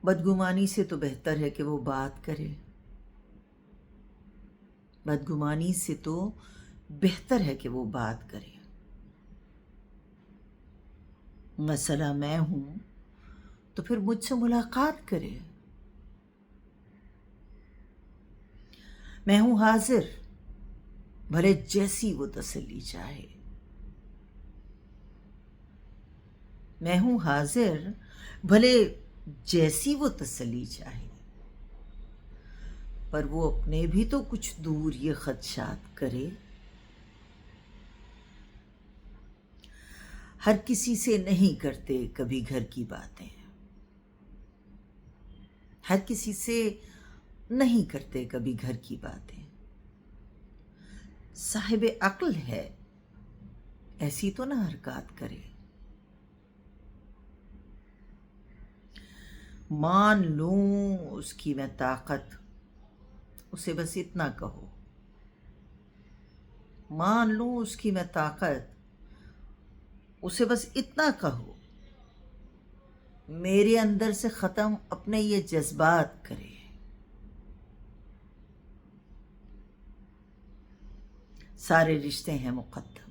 بدگمانی سے تو بہتر ہے کہ وہ بات کرے، بدگمانی سے تو بہتر ہے کہ وہ بات کرے۔ مسئلہ میں ہوں تو پھر مجھ سے ملاقات کرے۔ میں ہوں حاضر، بھلے جیسی وہ تسلی چاہے۔ میں ہوں حاضر، بھلے جیسی وہ تسلی چاہے۔ پر وہ اپنے بھی تو کچھ دور یہ خدشات کرے۔ ہر کسی سے نہیں کرتے کبھی گھر کی باتیں، ہر کسی سے نہیں کرتے کبھی گھر کی باتیں۔ صاحب عقل ہے، ایسی تو نہ حرکات کرے۔ مان لوں اس کی میں طاقت، اسے بس اتنا کہو۔ مان لوں اس کی میں طاقت، اسے بس اتنا کہو۔ میرے اندر سے ختم اپنے یہ جذبات کرے۔ سارے رشتے ہیں مقدم،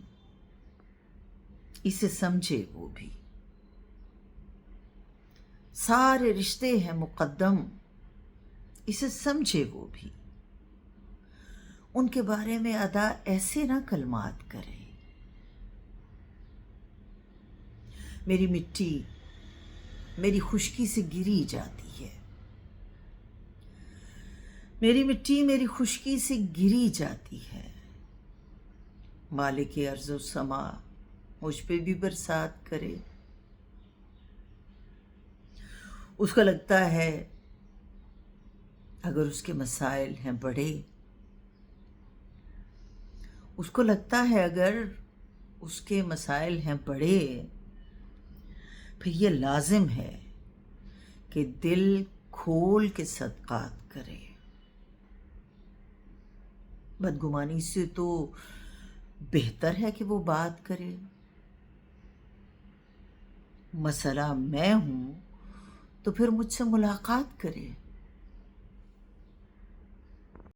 اسے سمجھے وہ بھی۔ سارے رشتے ہیں مقدم، اسے سمجھے وہ بھی۔ ان کے بارے میں ادا ایسے نہ کلمات کرے۔ میری مٹی میری خشکی سے گری جاتی ہے، میری مٹی میری خشکی سے گری جاتی ہے۔ مالک ارض و سما مجھ پہ بھی برسات کرے۔ اس کو لگتا ہے اگر اس کے مسائل ہیں بڑے، اس کو لگتا ہے اگر اس کے مسائل ہیں بڑے، پھر یہ لازم ہے کہ دل کھول کے صدقات کرے۔ بدگمانی سے تو بہتر ہے کہ وہ بات کرے۔ مسئلہ میں ہوں تو پھر مجھ سے ملاقات کرے۔